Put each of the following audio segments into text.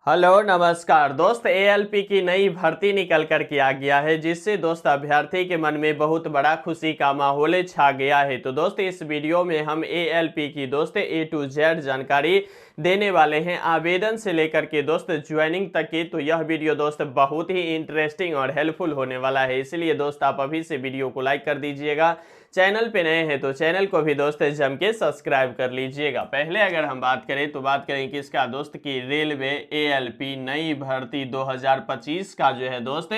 Hello नमस्कार दोस्त। ALP की नई भर्ती निकल कर के आ गया है, जिससे दोस्त अभ्यर्थी के मन में बहुत बड़ा खुशी का माहौल छा गया है। तो दोस्त इस वीडियो में हम एएलपी की दोस्त A to Z जानकारी देने वाले हैं, आवेदन से लेकर के दोस्त ज्वाइनिंग तक की। तो यह वीडियो दोस्त बहुत ही इंटरेस्टिंग और हेल्पफुल होने वाला है, इसलिए दोस्त आप अभी से वीडियो को लाइक कर दीजिएगा। चैनल पे नए हैं तो चैनल को भी दोस्त जम के सब्सक्राइब कर लीजिएगा। पहले अगर हम बात करें तो बात करें किसका दोस्त की रेलवे एएलपी नई भर्ती 2025 का जो है दोस्त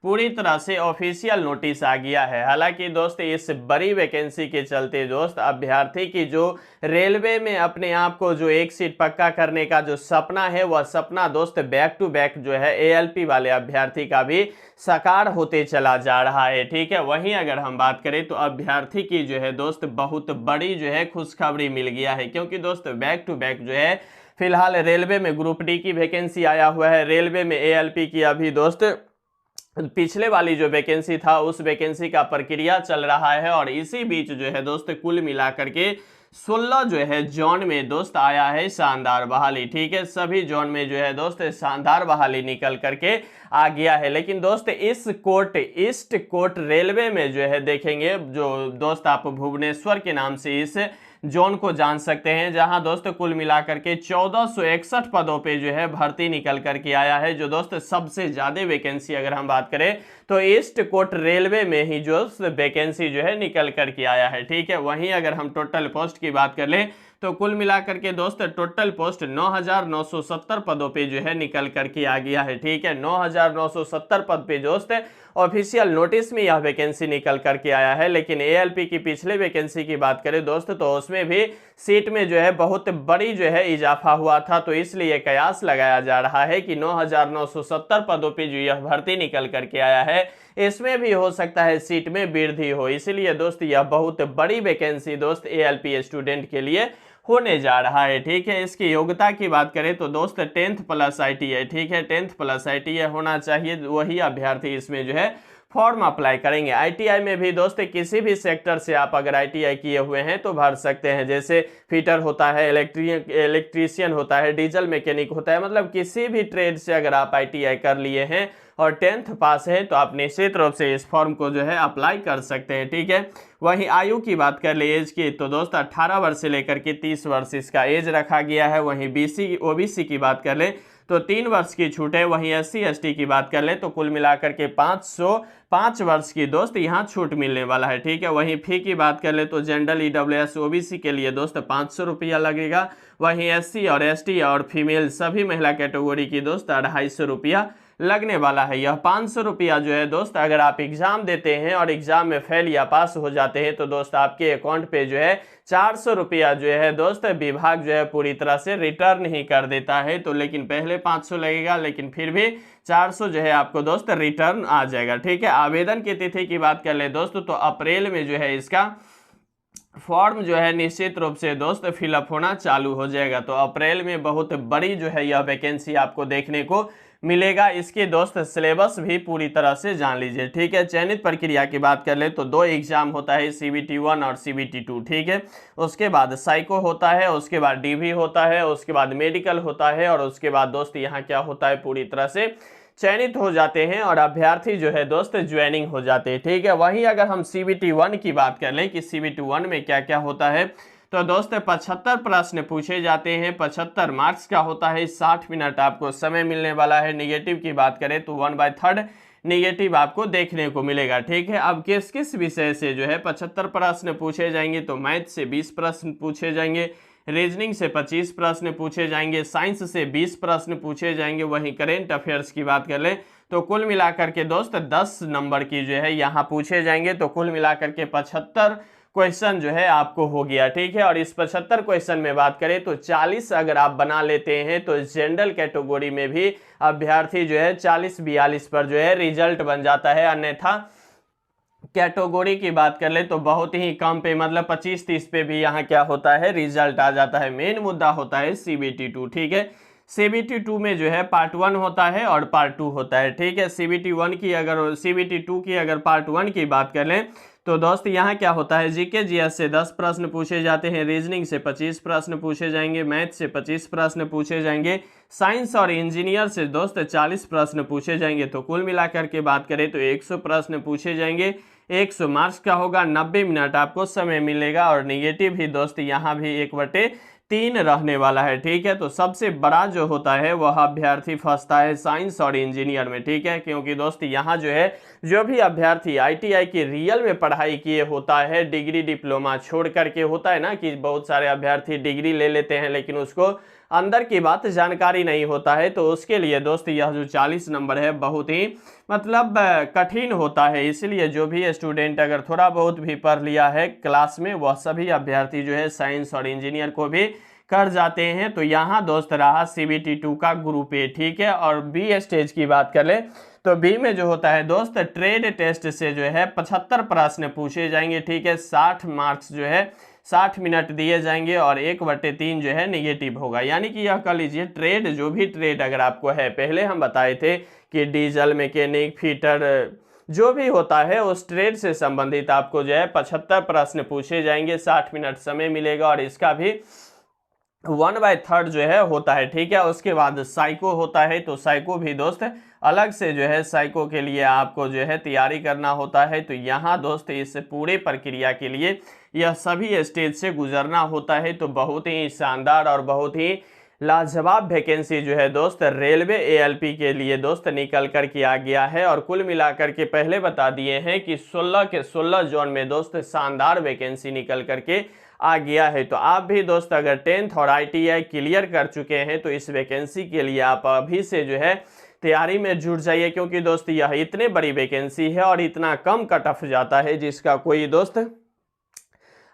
पूरी तरह से ऑफिशियल नोटिस आ गया है। हालांकि दोस्त इस बड़ी वैकेंसी के चलते दोस्त अभ्यर्थी की जो रेलवे में अपने आप को जो एक सीट पक्का करने का जो सपना है, वह सपना दोस्त बैक टू बैक जो है एएलपी वाले अभ्यर्थी का भी साकार होते चला जा रहा है। ठीक है, वहीं अगर हम बात करें तो अभ्यर्थी की जो है दोस्त बहुत बड़ी जो है खुशखबरी मिल गया है, क्योंकि दोस्त बैक टू बैक जो है फिलहाल रेलवे में ग्रुप डी की वैकेंसी आया हुआ है। रेलवे में एएलपी की अभी दोस्त पिछले वाली जो वैकेंसी था उस वैकेंसी का प्रक्रिया चल रहा है, और इसी बीच जो है दोस्त कुल मिलाकर के 16 जो है जोन में दोस्त आया है शानदार बहाली। ठीक है, सभी जोन में जो है दोस्त शानदार बहाली निकल करके आ गया है। लेकिन दोस्त इस कोर्ट ईस्ट कोर्ट रेलवे में जो है देखेंगे, जो दोस्त आप भुवनेश्वर के नाम से इस जोन को जान सकते हैं, जहां दोस्त कुल मिलाकर के 1461 पदों पे जो है भर्ती निकल करके आया है। जो दोस्त सबसे ज्यादा वैकेंसी अगर हम बात करें तो ईस्ट कोर्ट रेलवे में ही जो वैकेंसी जो है निकल करके आया है। ठीक है, वहीं अगर हम टोटल पोस्ट की बात कर लें तो कुल मिलाकर के दोस्त टोटल पोस्ट 9970 पदों पे जो है निकल करके आ गया है। ठीक है, 9970 पद पे दोस्त ऑफिशियल नोटिस में यह वैकेंसी निकल करके आया है। लेकिन एएलपी की पिछले वैकेंसी की बात करें दोस्त तो उसमें भी सीट में जो है बहुत बड़ी जो है इजाफा हुआ था, तो इसलिए कयास लगाया जा रहा है कि 9970 पदों पे जो यह भर्ती निकल करके आया है, इसमें भी हो सकता है सीट में वृद्धि हो। इसलिए दोस्त यह बहुत बड़ी वैकेंसी दोस्त एएलपी स्टूडेंट के लिए होने जा रहा है। ठीक है, इसकी योग्यता की बात करें तो दोस्त 10th प्लस ITI, ठीक है 10th प्लस ITI होना चाहिए, वही अभ्यर्थी इसमें जो है फॉर्म अप्लाई करेंगे। ITI में भी दोस्त किसी भी सेक्टर से आप अगर ITI किए हुए हैं तो भर सकते हैं, जैसे फिटर होता है, इलेक्ट्रीशियन होता है, डीजल मैकेनिक होता है, मतलब किसी भी ट्रेड से अगर आप ITI कर लिए हैं और 10th पास है तो आप निश्चित रूप से इस फॉर्म को जो है अप्लाई कर सकते हैं। ठीक है, वहीं आयु की बात कर ले एज की तो दोस्त 18 वर्ष से लेकर के 30 वर्ष इसका एज रखा गया है। वहीं BC OBC की बात कर ले तो 3 वर्ष की छूट है। वहीं SC ST की बात कर ले तो कुल मिलाकर के 505 वर्ष की दोस्त यहाँ छूट मिलने वाला है। ठीक है, वहीं फी की बात कर ले तो जनरल EWS OBC के लिए दोस्त 500 रुपया लगेगा। वहीं SC और ST और फीमेल सभी महिला कैटेगरी की दोस्त 250 रुपया लगने वाला है। यह 500 रुपया जो है दोस्त अगर आप एग्जाम देते हैं और एग्जाम में फेल या पास हो जाते हैं तो दोस्त आपके अकाउंट पे जो है 400 रुपया जो है दोस्त विभाग जो है पूरी तरह से रिटर्न ही कर देता है। तो लेकिन पहले 500 लगेगा, लेकिन फिर भी 400 जो है आपको दोस्त रिटर्न आ जाएगा। ठीक है, आवेदन की तिथि की बात कर ले दोस्त तो अप्रैल में जो है इसका फॉर्म जो है निश्चित रूप से दोस्त फिलअप होना चालू हो जाएगा। तो अप्रैल में बहुत बड़ी जो है यह वैकेंसी आपको देखने को मिलेगा। इसके दोस्त सिलेबस भी पूरी तरह से जान लीजिए। ठीक है, चयनित प्रक्रिया की बात कर ले तो 2 एग्जाम होता है, CBT 1 और CBT 2। ठीक है, उसके बाद साइको होता है, उसके बाद DV होता है, उसके बाद मेडिकल होता है, और उसके बाद दोस्त यहाँ क्या होता है पूरी तरह से चयनित हो जाते हैं और अभ्यर्थी जो है दोस्त ज्वाइनिंग हो जाते हैं। ठीक है, वहीं अगर हम CBT 1 की बात कर लें कि CBT 1 में क्या क्या होता है तो दोस्त 75 प्रश्न पूछे जाते हैं, 75 मार्क्स का होता है, 60 मिनट आपको समय मिलने वाला है। नेगेटिव की बात करें तो 1/3 नेगेटिव आपको देखने को मिलेगा। ठीक है, अब किस किस विषय से जो है 75 प्रश्न पूछे जाएंगे तो मैथ से 20 प्रश्न पूछे जाएंगे, रीजनिंग से 25 प्रश्न पूछे जाएंगे, साइंस से 20 प्रश्न पूछे जाएंगे। वहीं करेंट अफेयर्स की बात कर लें तो कुल मिलाकर के दोस्त 10 नंबर की जो है यहाँ पूछे जाएंगे। तो कुल मिलाकर के 75 क्वेश्चन जो है आपको हो गया। ठीक है, और इस 75 क्वेश्चन में बात करें तो 40 अगर आप बना लेते हैं तो जनरल कैटेगरी में भी अभ्यर्थी जो है 40-42 पर जो है रिजल्ट बन जाता है। अन्यथा कैटेगरी की बात कर ले तो बहुत ही कम पे, मतलब 25-30 पे भी यहाँ क्या होता है रिजल्ट आ जाता है। मेन मुद्दा होता है CBT 2। ठीक है, CBT 2 में जो है पार्ट 1 होता है और पार्ट 2 होता है। ठीक है, CBT 2 की अगर पार्ट 1 की बात कर लें तो दोस्त यहाँ क्या होता है, जीके जीएस से 10 प्रश्न पूछे जाते हैं, रीजनिंग से 25 प्रश्न पूछे जाएंगे, मैथ से 25 प्रश्न पूछे जाएंगे, साइंस और इंजीनियर से दोस्त 40 प्रश्न पूछे जाएंगे। तो कुल मिलाकर के बात करें तो 100 प्रश्न पूछे जाएंगे। 100 मार्क्स का होगा, 90 मिनट आपको समय मिलेगा। और निगेटिव ही दोस्त यहाँ भी 1/3 रहने वाला है, ठीक है। तो सबसे बड़ा जो होता है वह अभ्यर्थी फंसता है साइंस और इंजीनियर में, ठीक है, क्योंकि दोस्त यहाँ जो है जो भी अभ्यर्थी आईटीआई की रियल में पढ़ाई किए होता है, डिग्री डिप्लोमा छोड़ करके, होता है ना कि बहुत सारे अभ्यर्थी डिग्री ले लेते हैं लेकिन उसको अंदर की बात जानकारी नहीं होता है, तो उसके लिए दोस्त यह जो 40 नंबर है बहुत ही मतलब कठिन होता है। इसलिए जो भी स्टूडेंट अगर थोड़ा बहुत भी पढ़ लिया है क्लास में, वह सभी अभ्यर्थी जो है साइंस और इंजीनियर को भी कर जाते हैं। तो यहाँ दोस्त रहा CBT 2 का ग्रुप ए, ठीक है। और बी स्टेज की बात कर ले तो बी में जो होता है दोस्त ट्रेड टेस्ट से जो है 75 प्रश्न पूछे जाएंगे, ठीक है। 60 मार्क्स जो है 60 मिनट दिए जाएंगे और 1/3 जो है निगेटिव होगा। यानी कि यह कह लीजिए ट्रेड, जो भी ट्रेड अगर आपको है, पहले हम बताए थे कि डीजल मैकेनिक फिटर जो भी होता है उस ट्रेड से संबंधित आपको जो है 75 प्रश्न पूछे जाएंगे, 60 मिनट समय मिलेगा और इसका भी 1/3 जो है होता है, ठीक है। उसके बाद साइको होता है, तो साइको भी दोस्त अलग से जो है साइको के लिए आपको जो है तैयारी करना होता है। तो यहाँ दोस्त इस पूरे प्रक्रिया के लिए यह सभी स्टेज से गुजरना होता है। तो बहुत ही शानदार और बहुत ही लाजवाब वैकेंसी जो है दोस्त रेलवे एएलपी के लिए दोस्त निकल कर के आ गया है। और कुल मिलाकर के पहले बता दिए हैं कि 16 के 16 जोन में दोस्त शानदार वैकेंसी निकल करके आ गया है। तो आप भी दोस्त अगर 10th और ITI क्लियर कर चुके हैं तो इस वैकेंसी के लिए आप अभी से जो है तैयारी में जुट जाइए, क्योंकि दोस्त यह इतने बड़ी वैकेंसी है और इतना कम कट ऑफ जाता है जिसका कोई दोस्त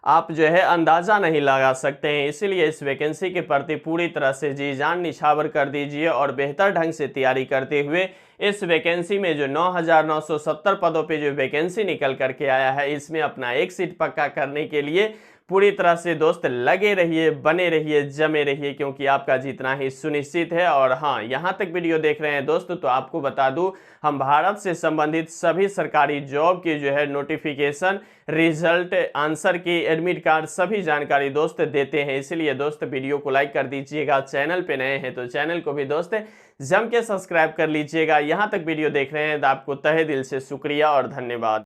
आप जो है अंदाज़ा नहीं लगा सकते हैं। इसीलिए इस वैकेंसी के प्रति पूरी तरह से जी जान निछावर कर दीजिए और बेहतर ढंग से तैयारी करते हुए इस वैकेंसी में जो 9,970 पदों पे जो वैकेंसी निकल करके आया है, इसमें अपना एक सीट पक्का करने के लिए पूरी तरह से दोस्त लगे रहिए, बने रहिए, जमे रहिए, क्योंकि आपका जीतना ही सुनिश्चित है। और हाँ, यहाँ तक वीडियो देख रहे हैं दोस्त तो आपको बता दूं, हम भारत से संबंधित सभी सरकारी जॉब की जो है नोटिफिकेशन, रिजल्ट, आंसर की, एडमिट कार्ड, सभी जानकारी दोस्त देते हैं। इसलिए दोस्त वीडियो को लाइक कर दीजिएगा, चैनल पे नए हैं तो चैनल को भी दोस्त जम के सब्सक्राइब कर लीजिएगा। यहाँ तक वीडियो देख रहे हैं तो आपको तहे दिल से शुक्रिया और धन्यवाद।